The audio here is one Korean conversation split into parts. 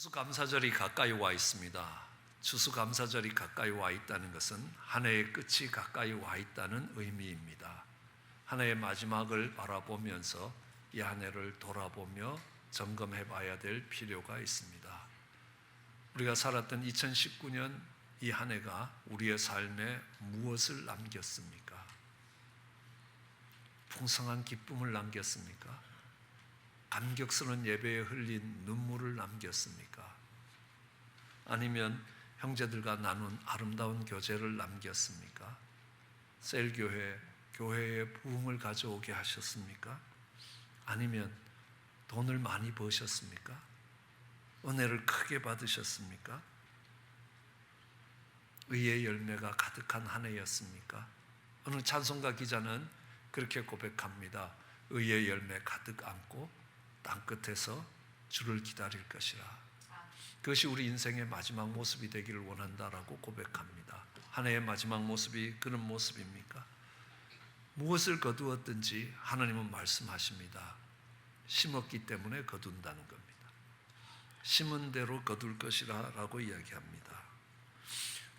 추수감사절이 가까이 와 있습니다. 추수감사절이 가까이 와 있다는 것은 한 해의 끝이 가까이 와 있다는 의미입니다. 한 해의 마지막을 바라보면서 이 한 해를 돌아보며 점검해 봐야 될 필요가 있습니다. 우리가 살았던 2019년 이 한 해가 우리의 삶에 무엇을 남겼습니까? 풍성한 기쁨을 남겼습니까? 감격스러운 예배에 흘린 눈물을 남겼습니까? 아니면 형제들과 나눈 아름다운 교제를 남겼습니까? 셀교회, 교회의 부흥을 가져오게 하셨습니까? 아니면 돈을 많이 버셨습니까? 은혜를 크게 받으셨습니까? 의의 열매가 가득한 한 해였습니까? 어느 찬송가 기자는 그렇게 고백합니다. 의의 열매 가득 안고 땅끝에서 주를 기다릴 것이라. 그것이 우리 인생의 마지막 모습이 되기를 원한다라고 고백합니다. 한 해의 마지막 모습이 그런 모습입니까? 무엇을 거두었든지 하나님은 말씀하십니다. 심었기 때문에 거둔다는 겁니다. 심은 대로 거둘 것이라 라고 이야기합니다.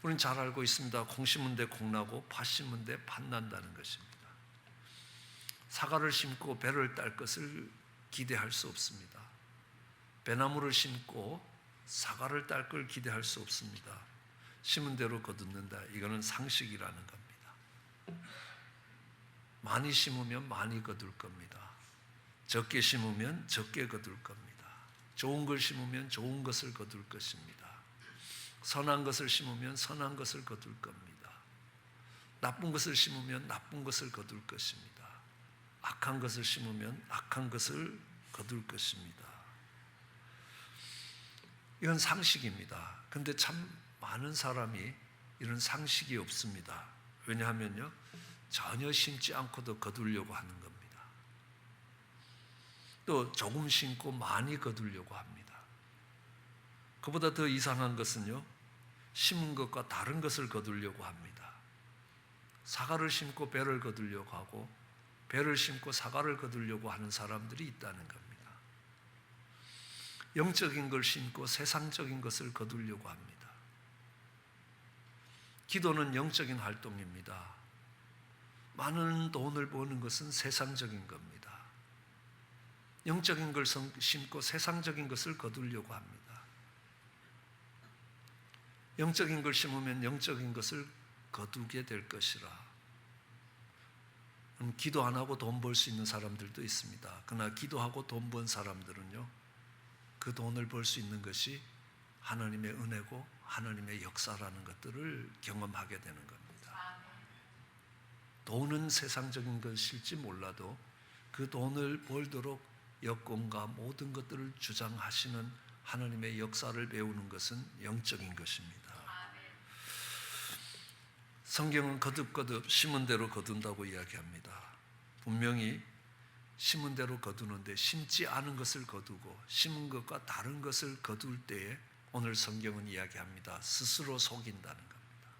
우리는 잘 알고 있습니다. 콩 심은 데 콩 나고 팥 심은 데 팥 난다는 것입니다. 사과를 심고 배를 딸 것을 기대할 수 없습니다. 배나무를 심고 사과를 딸 걸 기대할 수 없습니다. 심은 대로 거둔는다. 이거는 상식이라는 겁니다. 많이 심으면 많이 거둘 겁니다. 적게 심으면 적게 거둘 겁니다. 좋은 걸 심으면 좋은 것을 거둘 것입니다. 선한 것을 심으면 선한 것을 거둘 겁니다. 나쁜 것을 심으면 나쁜 것을 거둘 것입니다. 악한 것을 심으면 악한 것을 거둘 것입니다. 이건 상식입니다. 그런데 참 많은 사람이 이런 상식이 없습니다. 왜냐하면요, 전혀 심지 않고도 거두려고 하는 겁니다. 또 조금 심고 많이 거두려고 합니다. 그보다 더 이상한 것은요, 심은 것과 다른 것을 거두려고 합니다. 사과를 심고 배를 거두려고 하고 배를 심고 사과를 거두려고 하는 사람들이 있다는 겁니다. 영적인 걸 심고 세상적인 것을 거두려고 합니다. 기도는 영적인 활동입니다. 많은 돈을 버는 것은 세상적인 겁니다. 영적인 걸 심고 세상적인 것을 거두려고 합니다. 영적인 걸 심으면 영적인 것을 거두게 될 것이라. 기도 안 하고 돈 벌 수 있는 사람들도 있습니다. 그러나 기도하고 돈 번 사람들은요, 그 돈을 벌 수 있는 것이 하나님의 은혜고 하나님의 역사라는 것들을 경험하게 되는 겁니다. 돈은 세상적인 것일지 몰라도 그 돈을 벌도록 여건과 모든 것들을 주장하시는 하나님의 역사를 배우는 것은 영적인 것입니다. 성경은 거듭거듭 심은 대로 거둔다고 이야기합니다. 분명히 심은 대로 거두는데 심지 않은 것을 거두고 심은 것과 다른 것을 거둘 때에 오늘 성경은 이야기합니다. 스스로 속인다는 겁니다.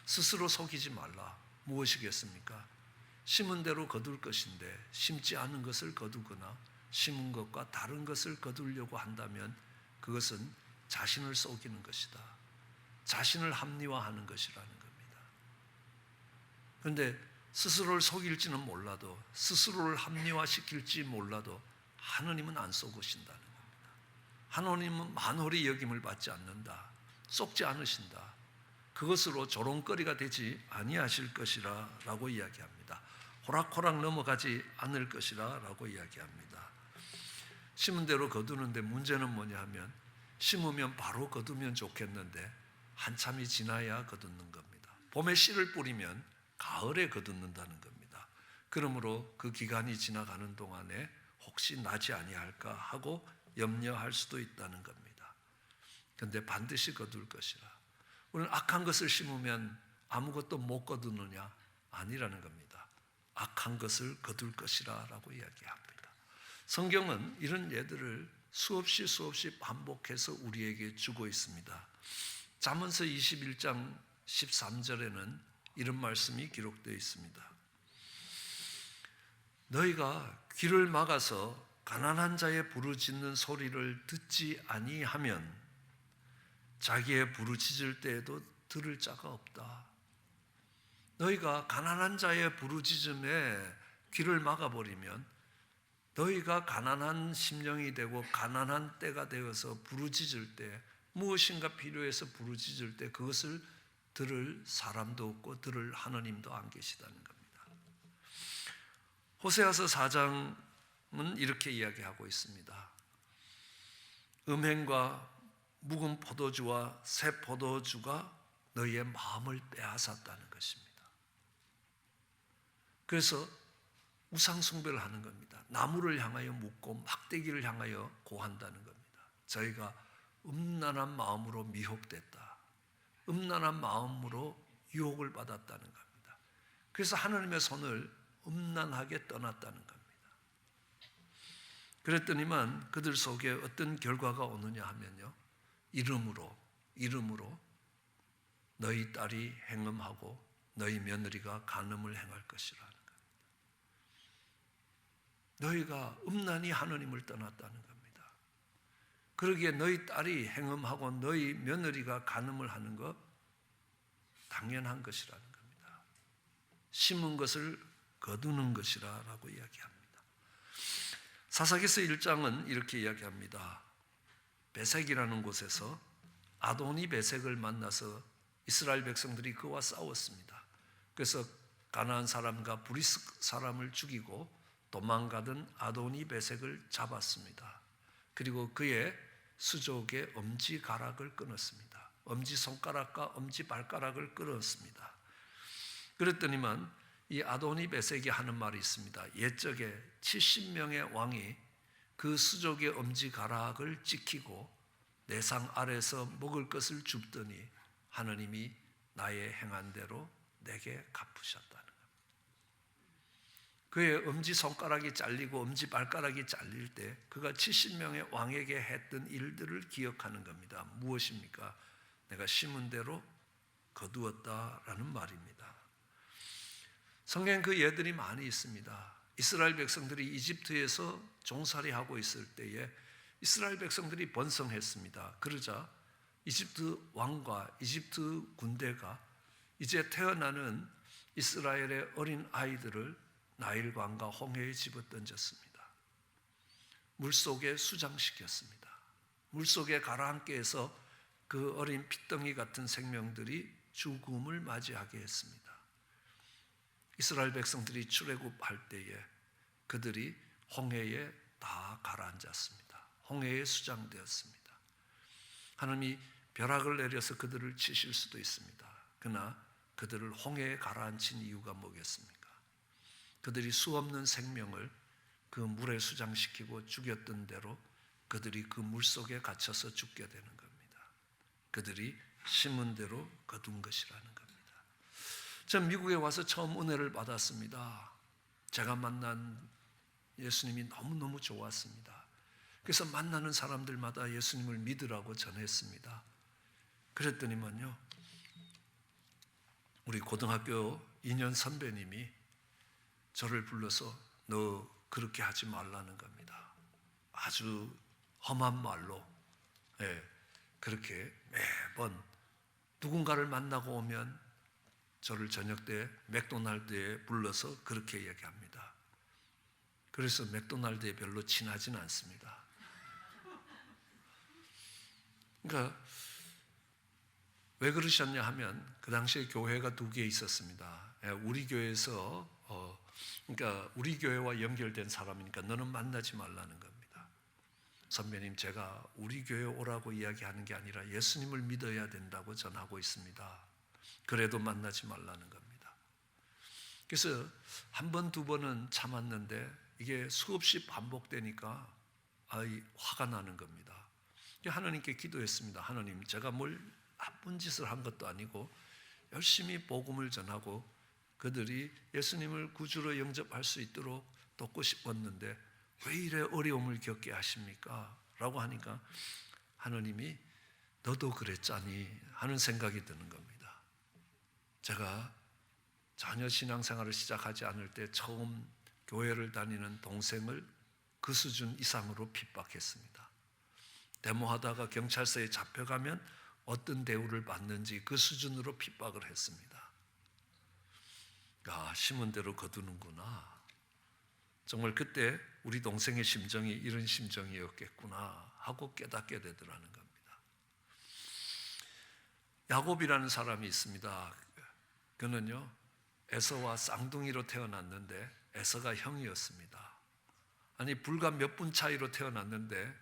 스스로 속이지 말라. 무엇이겠습니까? 심은 대로 거둘 것인데 심지 않은 것을 거두거나 심은 것과 다른 것을 거두려고 한다면 그것은 자신을 속이는 것이다. 자신을 합리화하는 것이라는 겁니다. 그런데 스스로를 속일지는 몰라도 스스로를 합리화시킬지 몰라도 하나님은 안 속으신다는 겁니다. 하나님은 만홀히 여김을 받지 않는다. 속지 않으신다. 그것으로 조롱거리가 되지 아니하실 것이라 라고 이야기합니다. 호락호락 넘어가지 않을 것이라 라고 이야기합니다. 심은 대로 거두는데 문제는 뭐냐 하면 심으면 바로 거두면 좋겠는데 한참이 지나야 거두는 겁니다. 봄에 씨를 뿌리면 가을에 거두는다는 겁니다. 그러므로 그 기간이 지나가는 동안에 혹시 나지 아니할까 하고 염려할 수도 있다는 겁니다. 그런데 반드시 거둘 것이라. 우리는 악한 것을 심으면 아무것도 못 거두느냐? 아니라는 겁니다. 악한 것을 거둘 것이라 라고 이야기합니다. 성경은 이런 예들을 수없이 반복해서 우리에게 주고 있습니다. 잠언서 21장 13절에는 이런 말씀이 기록되어 있습니다. 너희가 귀를 막아서 가난한 자의 부르짖는 소리를 듣지 아니하면 자기의 부르짖을 때에도 들을 자가 없다. 너희가 가난한 자의 부르짖음에 귀를 막아버리면 너희가 가난한 심령이 되고 가난한 때가 되어서 부르짖을 때, 무엇인가 필요해서 부르짖을 때 그것을 들을 사람도 없고 들을 하나님도 안 계시다는 겁니다. 호세아서 4장은 이렇게 이야기하고 있습니다. 음행과 묵은 포도주와 새 포도주가 너희의 마음을 빼앗았다는 것입니다. 그래서 우상 숭배를 하는 겁니다. 나무를 향하여 묻고 막대기를 향하여 고한다는 겁니다. 저희가 음란한 마음으로 미혹됐다. 음란한 마음으로 유혹을 받았다는 겁니다. 그래서 하나님의 손을 음란하게 떠났다는 겁니다. 그랬더니만 그들 속에 어떤 결과가 오느냐 하면요, 이름으로 너희 딸이 행음하고 너희 며느리가 간음을 행할 것이라는 겁니다. 너희가 음란히 하나님을 떠났다는 겁니다. 그러기에 너희 딸이 행음하고 너희 며느리가 간음을 하는 것 당연한 것이라는 겁니다. 심은 것을 거두는 것이라고 이야기합니다. 사사기서 1장은 이렇게 이야기합니다. 베색이라는 곳에서 아도니 베색을 만나서 이스라엘 백성들이 그와 싸웠습니다. 그래서 가나안 사람과 브리스 사람을 죽이고 도망가던 아도니 베색을 잡았습니다. 그리고 그의 수족의 엄지가락을 끊었습니다. 엄지손가락과 엄지발가락을 끊었습니다. 그랬더니만 이 아도니 베색이 하는 말이 있습니다. 옛적에 70명의 왕이 그 수족의 엄지가락을 찍히고 내 상 아래서 먹을 것을 줍더니 하나님이 나의 행한 대로 내게 갚으셨다는 겁니다. 그의 엄지손가락이 잘리고 엄지발가락이 잘릴 때 그가 70명의 왕에게 했던 일들을 기억하는 겁니다. 무엇입니까? 내가 심은 대로 거두었다라는 말입니다. 성경에 그 예들이 많이 있습니다. 이스라엘 백성들이 이집트에서 종살이하고 있을 때에 이스라엘 백성들이 번성했습니다. 그러자 이집트 왕과 이집트 군대가 이제 태어나는 이스라엘의 어린 아이들을 나일강과 홍해에 집어던졌습니다. 물속에 수장시켰습니다. 물속에 가라앉게 해서 그 어린 핏덩이 같은 생명들이 죽음을 맞이하게 했습니다. 이스라엘 백성들이 출애굽할 때에 그들이 홍해에 다 가라앉았습니다. 홍해에 수장되었습니다. 하나님이 벼락을 내려서 그들을 치실 수도 있습니다. 그러나 그들을 홍해에 가라앉힌 이유가 뭐겠습니까? 그들이 수없는 생명을 그 물에 수장시키고 죽였던 대로 그들이 그 물속에 갇혀서 죽게 되는 겁니다. 그들이 심은 대로 거둔 것이라는 겁니다. 전 미국에 와서 처음 은혜를 받았습니다. 제가 만난 예수님이 너무너무 좋았습니다. 그래서 만나는 사람들마다 예수님을 믿으라고 전했습니다. 그랬더니만요, 우리 고등학교 2년 선배님이 저를 불러서 너 그렇게 하지 말라는 겁니다. 아주 험한 말로, 그렇게 매번 누군가를 만나고 오면 저를 저녁 때 맥도날드에 불러서 그렇게 얘기합니다. 그래서 맥도날드에 별로 친하지는 않습니다. 그러니까 왜 그러셨냐 하면 그 당시에 교회가 2개 있었습니다. 우리 교회에서 그러니까 우리 교회와 연결된 사람이니까 너는 만나지 말라는 겁니다. 선배님, 제가 우리 교회 오라고 이야기하는 게 아니라 예수님을 믿어야 된다고 전하고 있습니다. 그래도 만나지 말라는 겁니다. 그래서 한 번, 2번은 참았는데 이게 수없이 반복되니까 화가 나는 겁니다. 하나님께 기도했습니다. 하나님, 제가 뭘 나쁜 짓을 한 것도 아니고 열심히 복음을 전하고 그들이 예수님을 구주로 영접할 수 있도록 돕고 싶었는데 왜 이래 어려움을 겪게 하십니까? 라고 하니까 하나님이 너도 그랬잖니 하는 생각이 드는 겁니다. 제가 전혀 신앙생활을 시작하지 않을 때 처음 교회를 다니는 동생을 그 수준 이상으로 핍박했습니다. 데모하다가 경찰서에 잡혀가면 어떤 대우를 받는지 그 수준으로 핍박을 했습니다. 심은 대로 거두는구나. 정말 그때 우리 동생의 심정이 이런 심정이었겠구나 하고 깨닫게 되더라는 겁니다. 야곱이라는 사람이 있습니다. 그는요, 에서와 쌍둥이로 태어났는데 에서가 형이었습니다. 아니, 불과 몇 분 차이로 태어났는데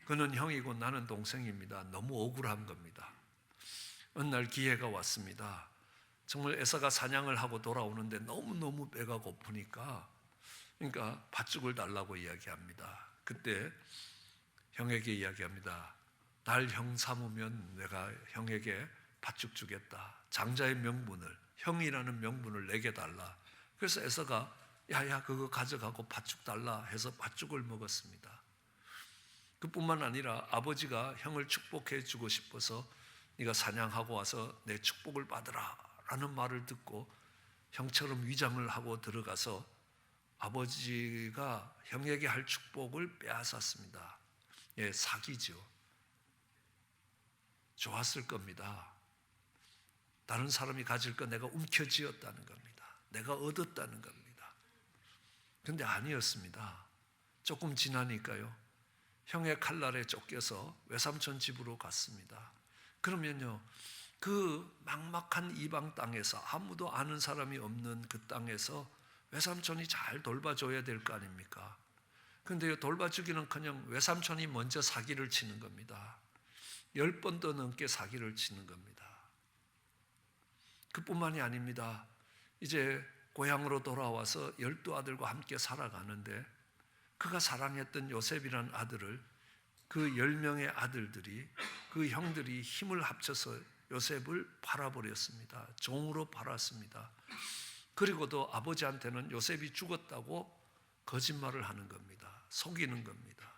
그는 형이고 나는 동생입니다. 너무 억울한 겁니다. 어느 날 기회가 왔습니다. 정말 에서가 사냥을 하고 돌아오는데 너무너무 배가 고프니까, 그러니까 팥죽을 달라고 이야기합니다. 그때 형에게 이야기합니다. 날 형 삼으면 내가 형에게 팥죽 주겠다. 장자의 명분을, 형이라는 명분을 내게 달라. 그래서 에서가 야야 그거 가져가고 팥죽 달라 해서 팥죽을 먹었습니다. 그뿐만 아니라 아버지가 형을 축복해 주고 싶어서 네가 사냥하고 와서 내 축복을 받으라 라는 말을 듣고 형처럼 위장을 하고 들어가서 아버지가 형에게 할 축복을 빼앗았습니다. 사기죠. 좋았을 겁니다. 다른 사람이 가질 거 내가 움켜쥐었다는 겁니다. 내가 얻었다는 겁니다. 그런데 아니었습니다. 조금 지나니까요, 형의 칼날에 쫓겨서 외삼촌 집으로 갔습니다. 그러면요, 그 막막한 이방 땅에서, 아무도 아는 사람이 없는 그 땅에서 외삼촌이 잘 돌봐줘야 될 거 아닙니까? 그런데 돌봐주기는커녕 외삼촌이 먼저 사기를 치는 겁니다. 10번도 넘게 사기를 치는 겁니다. 그뿐만이 아닙니다. 이제 고향으로 돌아와서 12아들과 함께 살아가는데 그가 사랑했던 요셉이라는 아들을 그 10명의 아들들이, 그 형들이 힘을 합쳐서 요셉을 팔아버렸습니다. 종으로 팔았습니다. 그리고도 아버지한테는 요셉이 죽었다고 거짓말을 하는 겁니다. 속이는 겁니다.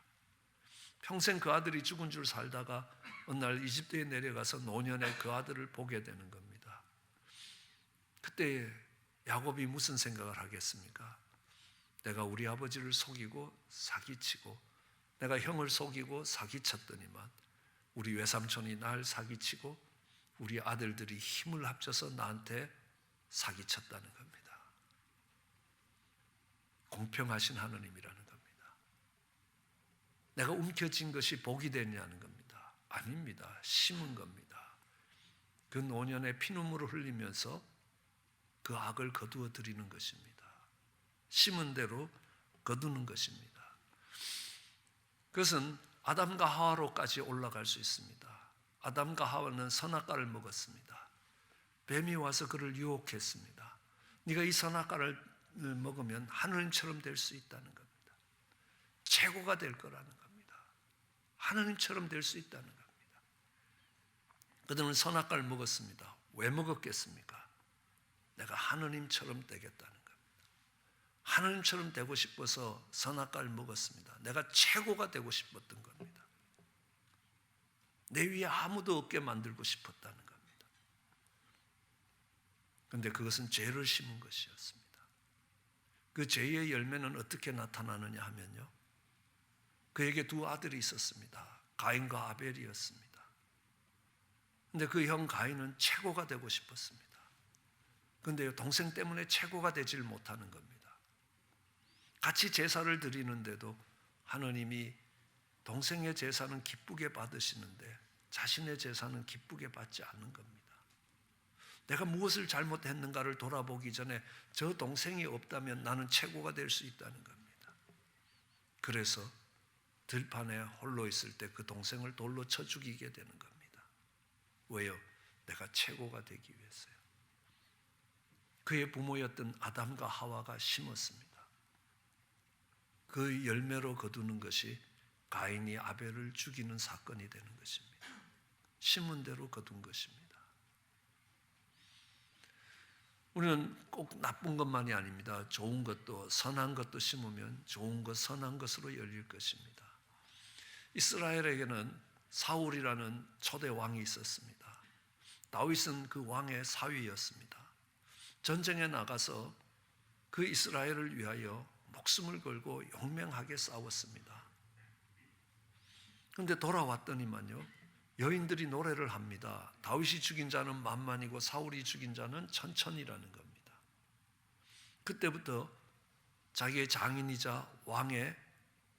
평생 그 아들이 죽은 줄 살다가 어느 날 이집트에 내려가서 노년에 그 아들을 보게 되는 겁니다. 그때 야곱이 무슨 생각을 하겠습니까? 내가 우리 아버지를 속이고 사기치고 내가 형을 속이고 사기쳤더니만 우리 외삼촌이 날 사기치고 우리 아들들이 힘을 합쳐서 나한테 사기쳤다는 겁니다. 공평하신 하느님이라는 겁니다. 내가 움켜쥔 것이 복이 되냐는 겁니다. 아닙니다. 심은 겁니다. 그 노년에 피눈물을 흘리면서 그 악을 거두어 드리는 것입니다. 심은 대로 거두는 것입니다. 그것은 아담과 하와로까지 올라갈 수 있습니다. 아담과 하와는 선악과를 먹었습니다. 뱀이 와서 그를 유혹했습니다. 네가 이 선악과를 먹으면 하느님처럼 될 수 있다는 겁니다. 최고가 될 거라는 겁니다. 하느님처럼 될 수 있다는 겁니다. 그들은 선악과를 먹었습니다. 왜 먹었겠습니까? 내가 하느님처럼 되겠다는 겁니다. 하느님처럼 되고 싶어서 선악과를 먹었습니다. 내가 최고가 되고 싶었던 겁니다. 내 위에 아무도 없게 만들고 싶었다는 겁니다. 그런데 그것은 죄를 심은 것이었습니다. 그 죄의 열매는 어떻게 나타나느냐 하면요, 그에게 두 아들이 있었습니다. 가인과 아벨이었습니다. 그런데 그 형 가인은 최고가 되고 싶었습니다. 그런데 동생 때문에 최고가 되질 못하는 겁니다. 같이 제사를 드리는데도 하느님이 동생의 제사는 기쁘게 받으시는데 자신의 제사는 기쁘게 받지 않는 겁니다. 내가 무엇을 잘못했는가를 돌아보기 전에 저 동생이 없다면 나는 최고가 될 수 있다는 겁니다. 그래서 들판에 홀로 있을 때 그 동생을 돌로 쳐 죽이게 되는 겁니다. 왜요? 내가 최고가 되기 위해서요. 그의 부모였던 아담과 하와가 심었습니다. 그 열매로 거두는 것이 가인이 아벨을 죽이는 사건이 되는 것입니다. 심은 대로 거둔 것입니다. 우리는 꼭 나쁜 것만이 아닙니다. 좋은 것도, 선한 것도 심으면 좋은 것, 선한 것으로 열릴 것입니다. 이스라엘에게는 사울이라는 초대 왕이 있었습니다. 다윗은 그 왕의 사위였습니다. 전쟁에 나가서 그 이스라엘을 위하여 목숨을 걸고 용맹하게 싸웠습니다. 그런데 돌아왔더니만요, 여인들이 노래를 합니다. 다윗이 죽인 자는 만만이고 사울이 죽인 자는 천천이라는 겁니다. 그때부터 자기의 장인이자 왕의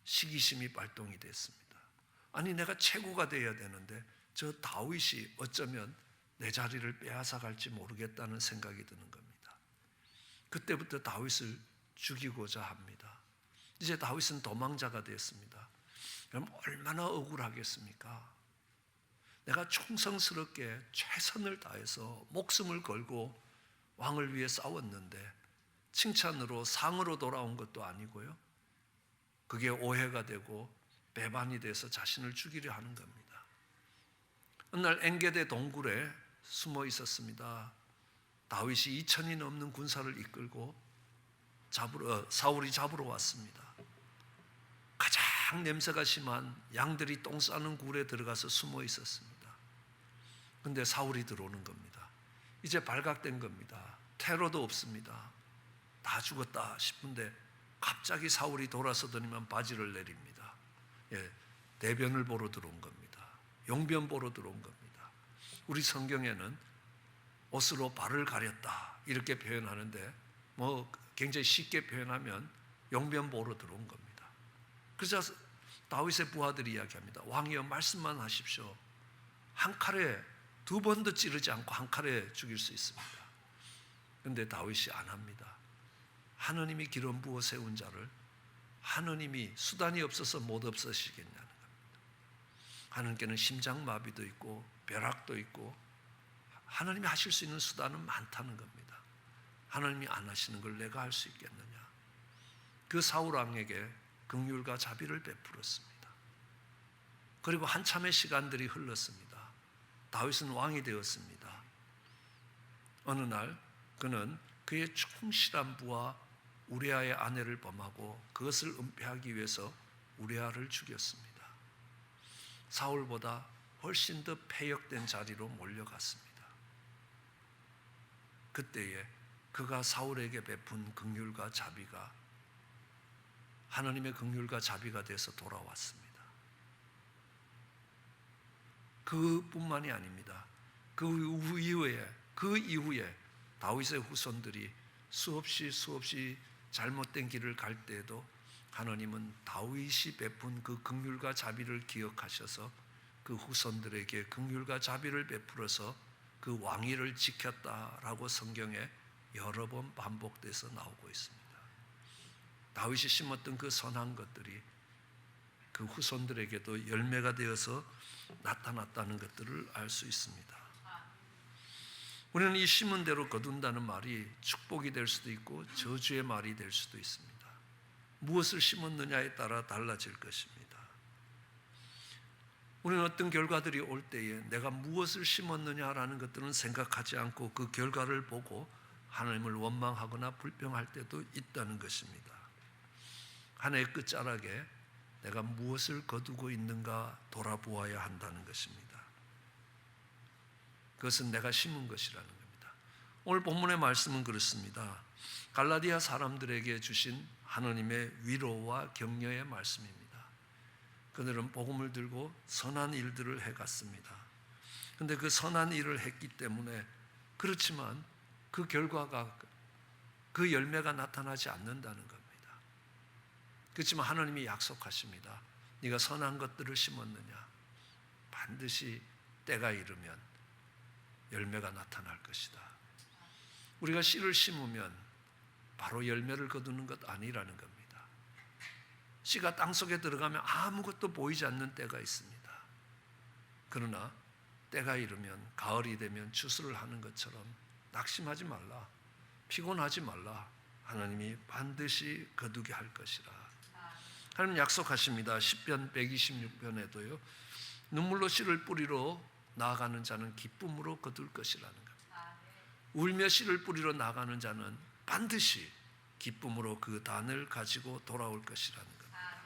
시기심이 발동이 됐습니다. 아니, 내가 최고가 되어야 되는데 저 다윗이 어쩌면 내 자리를 빼앗아 갈지 모르겠다는 생각이 드는 겁니다. 그때부터 다윗을 죽이고자 합니다. 이제 다윗은 도망자가 되었습니다. 그럼 얼마나 억울하겠습니까? 내가 충성스럽게 최선을 다해서 목숨을 걸고 왕을 위해 싸웠는데 칭찬으로 상으로 돌아온 것도 아니고요, 그게 오해가 되고 배반이 돼서 자신을 죽이려 하는 겁니다. 어느 날 엔게디 동굴에 숨어 있었습니다. 다윗이 2,000이 넘는 군사를 이끌고 사울이 잡으러 왔습니다. 가장 냄새가 심한 양들이 똥 싸는 굴에 들어가서 숨어 있었습니다. 그런데 사울이 들어오는 겁니다. 이제 발각된 겁니다. 테러도 없습니다. 다 죽었다 싶은데 갑자기 사울이 돌아서더니만 바지를 내립니다. 대변을 보러 들어온 겁니다. 용변 보러 들어온 겁니다. 우리 성경에는 옷으로 발을 가렸다 이렇게 표현하는데 굉장히 쉽게 표현하면 용변 보러 들어온 겁니다. 그래서 다윗의 부하들이 이야기합니다. 왕이여, 말씀만 하십시오. 한 칼에 2번도 찌르지 않고 한 칼에 죽일 수 있습니다. 그런데 다윗이 안 합니다. 하느님이 기름 부어 세운 자를 하느님이 수단이 없어서 못 없애시겠냐는 겁니다. 하느님께는 심장마비도 있고 벼락도 있고 하느님이 하실 수 있는 수단은 많다는 겁니다. 하느님이 안 하시는 걸 내가 할 수 있겠느냐. 그 사울 왕에게 긍휼과 자비를 베풀었습니다. 그리고 한참의 시간들이 흘렀습니다. 다윗은 왕이 되었습니다. 어느 날 그는 그의 충실한 부하 우리아의 아내를 범하고 그것을 은폐하기 위해서 우리아를 죽였습니다. 사울보다 훨씬 더 폐역된 자리로 몰려갔습니다. 그때에 그가 사울에게 베푼 긍휼과 자비가 하나님의 긍휼과 자비가 돼서 돌아왔습니다. 그뿐만이 아닙니다. 그 이후에 다윗의 후손들이 수없이 잘못된 길을 갈 때에도 하나님은 다윗이 베푼 그 긍휼과 자비를 기억하셔서 그 후손들에게 긍휼과 자비를 베풀어서 그 왕위를 지켰다라고 성경에 여러 번 반복돼서 나오고 있습니다. 다윗이 심었던 그 선한 것들이 그 후손들에게도 열매가 되어서 나타났다는 것들을 알 수 있습니다. 우리는 이 심은 대로 거둔다는 말이 축복이 될 수도 있고 저주의 말이 될 수도 있습니다. 무엇을 심었느냐에 따라 달라질 것입니다. 우리는 어떤 결과들이 올 때에 내가 무엇을 심었느냐라는 것들은 생각하지 않고 그 결과를 보고 하나님을 원망하거나 불평할 때도 있다는 것입니다. 한 해의 끝자락에 내가 무엇을 거두고 있는가 돌아보아야 한다는 것입니다. 그것은 내가 심은 것이라는 겁니다. 오늘 본문의 말씀은 그렇습니다. 갈라디아 사람들에게 주신 하나님의 위로와 격려의 말씀입니다. 그들은 복음을 들고 선한 일들을 해갔습니다. 그런데 그 선한 일을 했기 때문에 그렇지만 그 결과가 그 열매가 나타나지 않는다는 겁니다. 그렇지만 하나님이 약속하십니다. 네가 선한 것들을 심었느냐? 반드시 때가 이르면 열매가 나타날 것이다. 우리가 씨를 심으면 바로 열매를 거두는 것 아니라는 겁니다. 씨가 땅속에 들어가면 아무것도 보이지 않는 때가 있습니다. 그러나 때가 이르면 가을이 되면 추수를 하는 것처럼 낙심하지 말라, 피곤하지 말라. 하나님이 반드시 거두게 할 것이라. 하나님 약속하십니다. 시편 126편에도요. 눈물로 씨를 뿌리러 나아가는 자는 기쁨으로 거둘 것이라는 겁니다. 울며 씨를 뿌리러 나가는 자는 반드시 기쁨으로 그 단을 가지고 돌아올 것이라는 겁니다.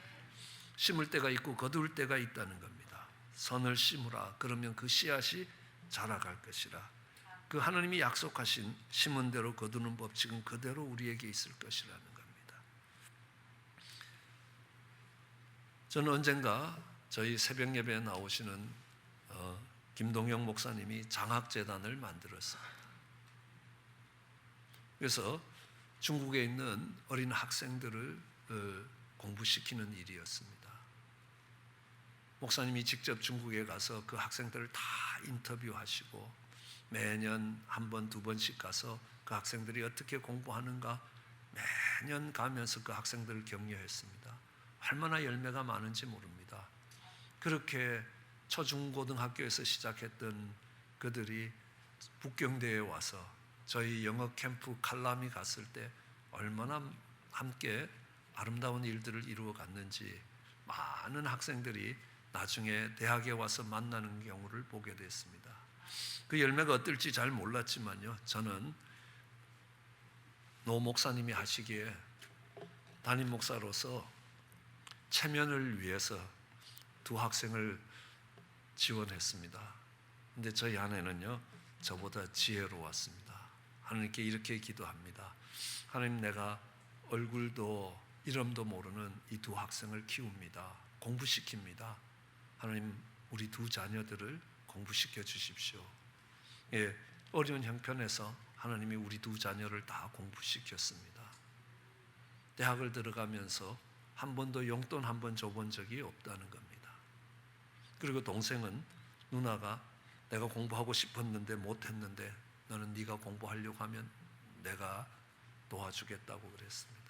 심을 때가 있고 거둘 때가 있다는 겁니다. 선을 심으라. 그러면 그 씨앗이 자라갈 것이라. 그 하나님이 약속하신 심은 대로 거두는 법칙은 그대로 우리에게 있을 것이라는 겁니다. 저는 언젠가 저희 새벽 예배에 나오시는 김동영 목사님이 장학재단을 만들었습니다. 그래서 중국에 있는 어린 학생들을 공부시키는 일이었습니다. 목사님이 직접 중국에 가서 그 학생들을 다 인터뷰하시고 매년 한 번, 두 번씩 가서 그 학생들이 어떻게 공부하는가 매년 가면서 그 학생들을 격려했습니다. 얼마나 열매가 많은지 모릅니다. 그렇게 초중고등학교에서 시작했던 그들이 북경대에 와서 저희 영어 캠프 칼람이 갔을 때 얼마나 함께 아름다운 일들을 이루어 갔는지 많은 학생들이 나중에 대학에 와서 만나는 경우를 보게 됐습니다. 그 열매가 어떨지 잘 몰랐지만요, 저는 노 목사님이 하시기에 담임 목사로서 체면을 위해서 두 학생을 지원했습니다. 근데 저희 아내는요, 저보다 지혜로웠습니다. 하나님께 이렇게 기도합니다. 하나님, 내가 얼굴도 이름도 모르는 이 두 학생을 키웁니다. 공부시킵니다. 하나님, 우리 두 자녀들을 공부시켜 주십시오. 예, 어려운 형편에서 하나님이 우리 두 자녀를 다 공부시켰습니다. 대학을 들어가면서 한 번도 용돈 한 번 줘본 적이 없다는 겁니다. 그리고 동생은, 누나가 내가 공부하고 싶었는데 못했는데 너는 네가 공부하려고 하면 내가 도와주겠다고 그랬습니다.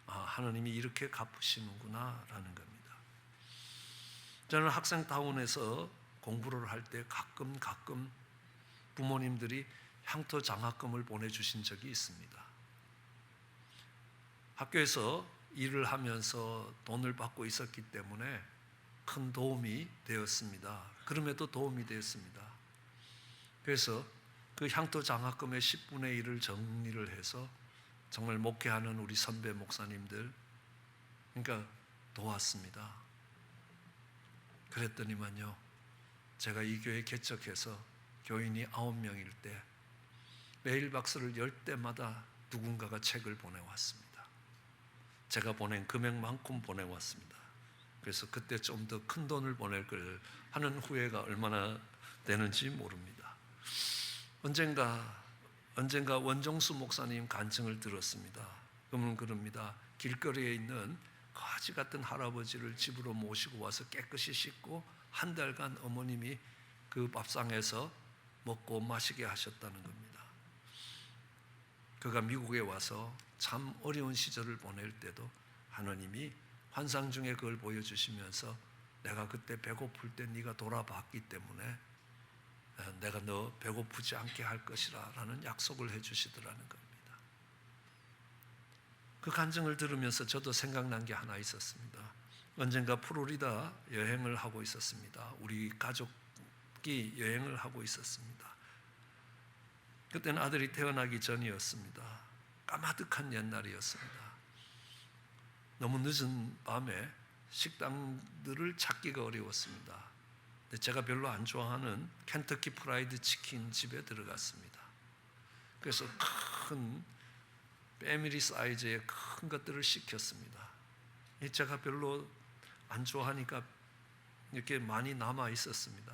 하나님이 이렇게 갚으시는구나 라는 겁니다. 저는 학생타운에서 공부를 할 때 가끔 부모님들이 향토 장학금을 보내주신 적이 있습니다. 학교에서 일을 하면서 돈을 받고 있었기 때문에 큰 도움이 되었습니다. 그럼에도 도움이 되었습니다. 그래서 그 향토 장학금의 10분의 1을 정리를 해서 정말 목회하는 우리 선배 목사님들, 그러니까 도왔습니다. 그랬더니만요, 제가 이 교회 개척해서 교인이 9명일 때 메일박스를 열 때마다 누군가가 책을 보내왔습니다. 제가 보낸 금액만큼 보내왔습니다. 그래서 그때 좀 더 큰 돈을 보낼 걸 하는 후회가 얼마나 되는지 모릅니다. 언젠가 원종수 목사님 간증을 들었습니다. 그러면 그럽니다. 길거리에 있는 거지 같은 할아버지를 집으로 모시고 와서 깨끗이 씻고 한 달간 어머님이 그 밥상에서 먹고 마시게 하셨다는 겁니다. 그가 미국에 와서 참 어려운 시절을 보낼 때도 하나님이 환상 중에 그걸 보여주시면서 내가 그때 배고플 때 네가 돌아봤기 때문에 내가 너 배고프지 않게 할 것이라 라는 약속을 해주시더라는 겁니다. 그 간증을 들으면서 저도 생각난 게 하나 있었습니다. 언젠가 플로리다 여행을 하고 있었습니다. 우리 가족이 여행을 하고 있었습니다. 그때는 아들이 태어나기 전이었습니다. 까마득한 옛날이었습니다. 너무 늦은 밤에 식당들을 찾기가 어려웠습니다. 근데 제가 별로 안 좋아하는 켄터키 프라이드 치킨 집에 들어갔습니다. 그래서 큰 패밀리 사이즈의 큰 것들을 시켰습니다. 제가 별로 안 좋아하니까 이렇게 많이 남아 있었습니다.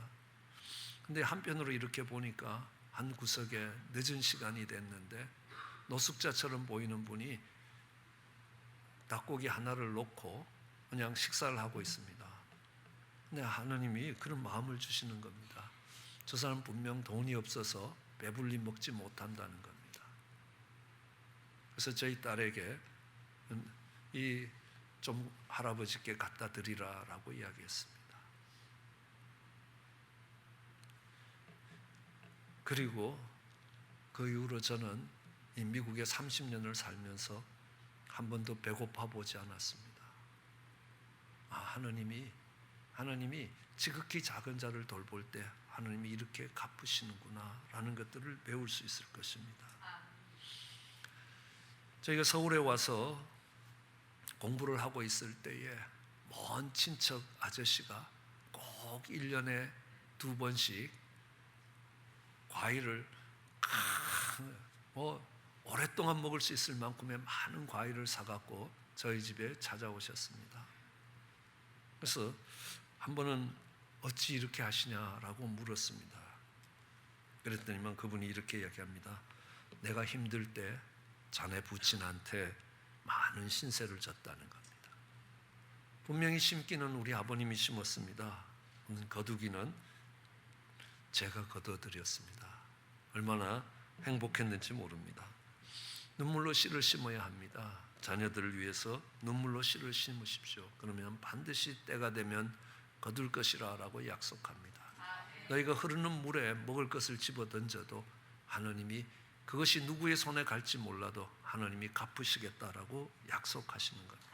근데 한편으로 이렇게 보니까 한 구석에 늦은 시간이 됐는데 노숙자처럼 보이는 분이 닭고기 하나를 놓고 그냥 식사를 하고 있습니다. 근데 하나님이 그런 마음을 주시는 겁니다. 저 사람 분명 돈이 없어서 배불리 먹지 못한다는 겁니다. 그래서 저희 딸에게 이 좀 할아버지께 갖다 드리라라고 이야기했습니다. 그리고 그 이후로 저는 이 미국에 30년을 살면서 한 번도 배고파 보지 않았습니다. 하나님이 지극히 작은 자를 돌볼 때 하나님이 이렇게 갚으시는구나 라는 것들을 배울 수 있을 것입니다. 저희가 서울에 와서 공부를 하고 있을 때에 먼 친척 아저씨가 꼭 1년에 2번씩 과일을 오랫동안 먹을 수 있을 만큼의 많은 과일을 사갖고 저희 집에 찾아오셨습니다. 그래서 한 번은 어찌 이렇게 하시냐라고 물었습니다. 그랬더니만 그분이 이렇게 이야기합니다. 내가 힘들 때 자네 부친한테 많은 신세를 졌다는 겁니다. 분명히 심기는 우리 아버님이 심었습니다. 거두기는 제가 거둬드렸습니다. 얼마나 행복했는지 모릅니다. 눈물로 씨를 심어야 합니다. 자녀들을 위해서 눈물로 씨를 심으십시오. 그러면 반드시 때가 되면 거둘 것이라 라고 약속합니다. 너희가 흐르는 물에 먹을 것을 집어 던져도 하나님이 그것이 누구의 손에 갈지 몰라도 하나님이 갚으시겠다라고 약속하시는 겁니다.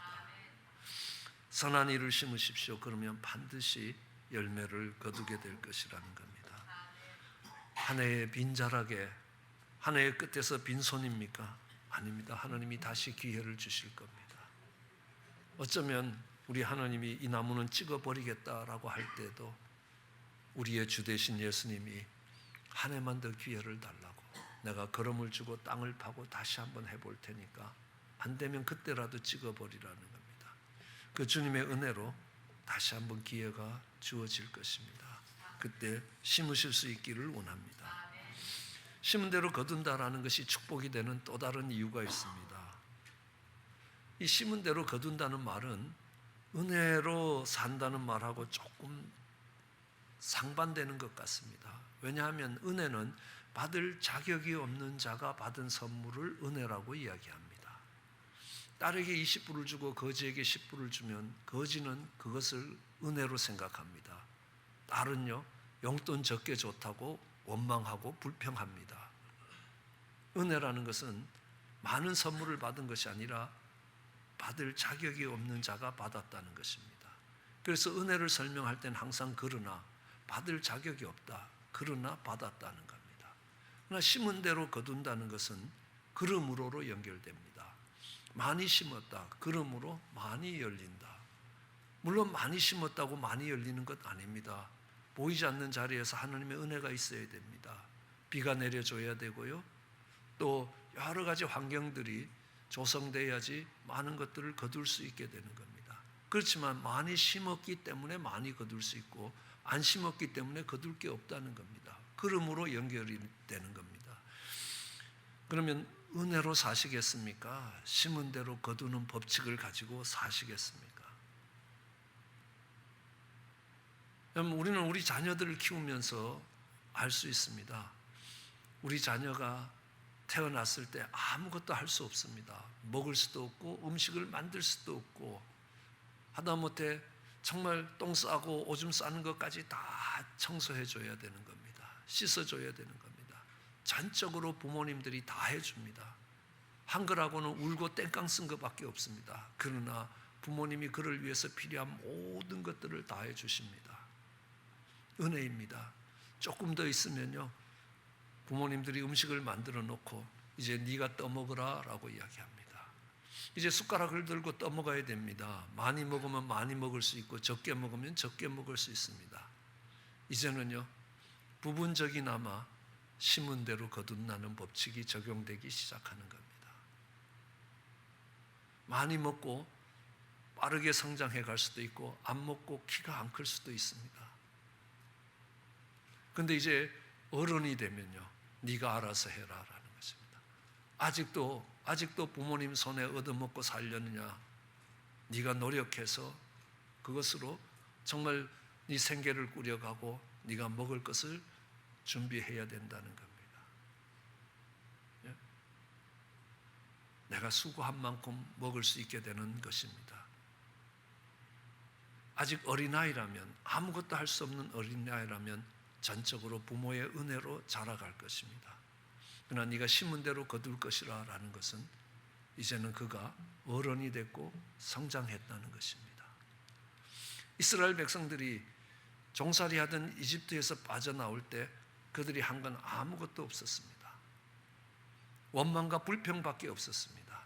선한 일을 심으십시오. 그러면 반드시 열매를 거두게 될 것이라는 겁니다. 한 해의 빈자락에 한 해의 끝에서 빈손입니까? 아닙니다. 하나님이 다시 기회를 주실 겁니다. 어쩌면 우리 하나님이 이 나무는 찍어버리겠다라고 할 때도 우리의 주 되신 예수님이 한 해만 더 기회를 달라고, 내가 걸음을 주고 땅을 파고 다시 한번 해볼 테니까 안 되면 그때라도 찍어버리라는 겁니다. 그 주님의 은혜로 다시 한번 기회가 주어질 것입니다. 그때 심으실 수 있기를 원합니다. 심은 대로 거둔다라는 것이 축복이 되는 또 다른 이유가 있습니다. 이 심은 대로 거둔다는 말은 은혜로 산다는 말하고 조금 상반되는 것 같습니다. 왜냐하면 은혜는 받을 자격이 없는 자가 받은 선물을 은혜라고 이야기합니다. 딸에게 20불을 주고 거지에게 10불을 주면 거지는 그것을 은혜로 생각합니다. 딸은요, 용돈 적게 좋다고 원망하고 불평합니다. 은혜라는 것은 많은 선물을 받은 것이 아니라 받을 자격이 없는 자가 받았다는 것입니다. 그래서 은혜를 설명할 때는 항상 그러나, 받을 자격이 없다, 그러나 받았다는 겁니다. 그러나 심은 대로 거둔다는 것은 그러므로로 연결됩니다. 많이 심었다, 그러므로 많이 열린다. 물론 많이 심었다고 많이 열리는 것 아닙니다. 보이지 않는 자리에서 하나님의 은혜가 있어야 됩니다. 비가 내려줘야 되고요, 또 여러 가지 환경들이 조성돼야지 많은 것들을 거둘 수 있게 되는 겁니다. 그렇지만 많이 심었기 때문에 많이 거둘 수 있고, 안 심었기 때문에 거둘 게 없다는 겁니다. 그러므로 연결이 되는 겁니다. 그러면 은혜로 사시겠습니까? 심은 대로 거두는 법칙을 가지고 사시겠습니까? 우리는 우리 자녀들을 키우면서 알 수 있습니다. 우리 자녀가 태어났을 때 아무것도 할 수 없습니다. 먹을 수도 없고 음식을 만들 수도 없고, 하다못해 정말 똥 싸고 오줌 싸는 것까지 다 청소해 줘야 되는 겁니다. 씻어 줘야 되는 겁니다. 전적으로 부모님들이 다 해줍니다. 한글하고는 울고 땡깡 쓴 것밖에 없습니다. 그러나 부모님이 그를 위해서 필요한 모든 것들을 다 해주십니다. 은혜입니다. 조금 더 있으면요, 부모님들이 음식을 만들어 놓고 이제 네가 떠먹으라 라고 이야기합니다. 이제 숟가락을 들고 떠먹어야 됩니다. 많이 먹으면 많이 먹을 수 있고 적게 먹으면 적게 먹을 수 있습니다. 이제는요, 부분적이나마 심은 대로 거둔다는 법칙이 적용되기 시작하는 겁니다. 많이 먹고 빠르게 성장해 갈 수도 있고, 안 먹고 키가 안 클 수도 있습니다. 그런데 이제 어른이 되면요, 네가 알아서 해라라는 것입니다. 아직도 부모님 손에 얻어먹고 살려느냐? 네가 노력해서 그것으로 정말 네 생계를 꾸려가고 네가 먹을 것을 준비해야 된다는 겁니다. 예? 내가 수고한 만큼 먹을 수 있게 되는 것입니다. 아직 어린아이라면, 아무것도 할 수 없는 어린아이라면 전적으로 부모의 은혜로 자라갈 것입니다. 그러나 네가 심은 대로 거둘 것이라 라는 것은 이제는 그가 어른이 됐고 성장했다는 것입니다. 이스라엘 백성들이 종살이 하던 이집트에서 빠져나올 때 그들이 한 건 아무것도 없었습니다. 원망과 불평밖에 없었습니다.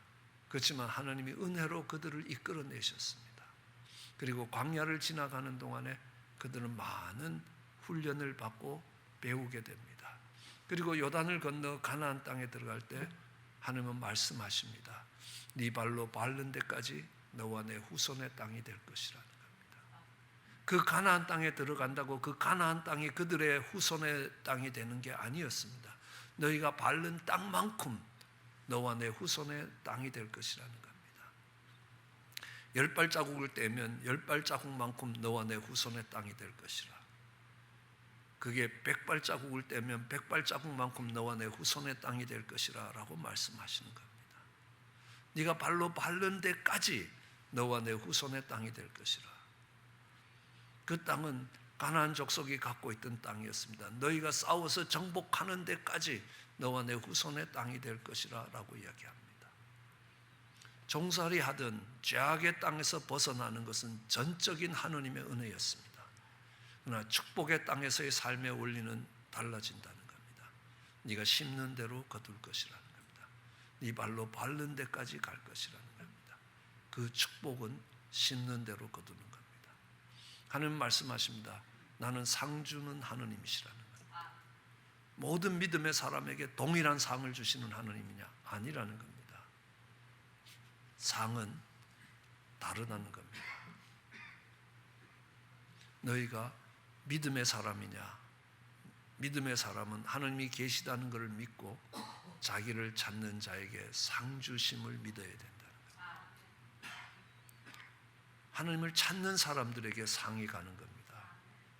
그렇지만 하나님이 은혜로 그들을 이끌어내셨습니다. 그리고 광야를 지나가는 동안에 그들은 많은 훈련을 받고 배우게 됩니다. 그리고 요단을 건너 가나안 땅에 들어갈 때 하나님은 말씀하십니다. 네 발로 밟는 데까지 너와 내 후손의 땅이 될 것이라는 겁니다. 그 가나안 땅에 들어간다고 그 가나안 땅이 그들의 후손의 땅이 되는 게 아니었습니다. 너희가 밟는 땅만큼 너와 내 후손의 땅이 될 것이라는 겁니다. 10발자국을 떼면 10발자국만큼 너와 내 후손의 땅이 될 것이라. 그게 100발자국을 떼면 100발자국만큼 너와 내 후손의 땅이 될 것이라 라고 말씀하시는 겁니다. 네가 발로 밟는 데까지 너와 내 후손의 땅이 될 것이라. 그 땅은 가나안 족속이 갖고 있던 땅이었습니다. 너희가 싸워서 정복하는 데까지 너와 내 후손의 땅이 될 것이라 라고 이야기합니다. 종살이 하던 죄악의 땅에서 벗어나는 것은 전적인 하느님의 은혜였습니다. 그러나 축복의 땅에서의 삶의 원리는 달라진다는 겁니다. 네가 심는 대로 거둘 것이라는 겁니다. 네 발로 밟는 데까지 갈 것이라는 겁니다. 그 축복은 심는 대로 거두는 겁니다. 하나님 말씀하십니다. 나는 상 주는 하느님이시라는 겁니다. 모든 믿음의 사람에게 동일한 상을 주시는 하느님이냐? 아니라는 겁니다. 상은 다르다는 겁니다. 너희가 믿음의 사람이냐? 믿음의 사람은 하나님이 계시다는 것을 믿고 자기를 찾는 자에게 상 주심을 믿어야 된다는 겁니다. 하나님을 찾는 사람들에게 상이 가는 겁니다.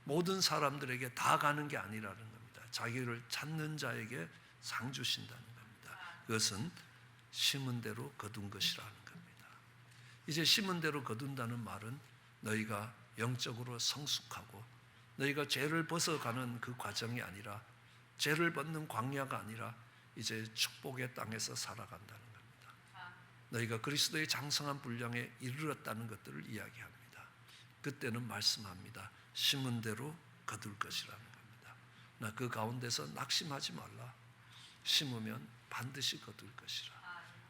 모든 사람들에게 다 가는 게 아니라는 겁니다. 자기를 찾는 자에게 상 주신다는 겁니다. 그것은 심은 대로 거둔 것이라는 겁니다. 이제 심은 대로 거둔다는 말은 너희가 영적으로 성숙하고 너희가 죄를 벗어가는 그 과정이 아니라 죄를 벗는 광야가 아니라 이제 축복의 땅에서 살아간다는 겁니다. 너희가 그리스도의 장성한 분량에 이르렀다는 것들을 이야기합니다. 그때는 말씀합니다. 심은 대로 거둘 것이라는 겁니다. 나 그 가운데서 낙심하지 말라. 심으면 반드시 거둘 것이라.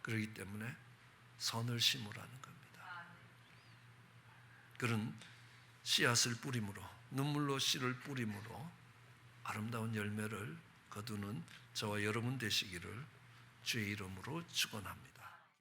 그렇기 때문에 선을 심으라는 겁니다. 그런 씨앗을 뿌림으로 눈물로 씨를 뿌림으로 아름다운 열매를 거두는 저와 여러분 되시기를 주의 이름으로 축원합니다.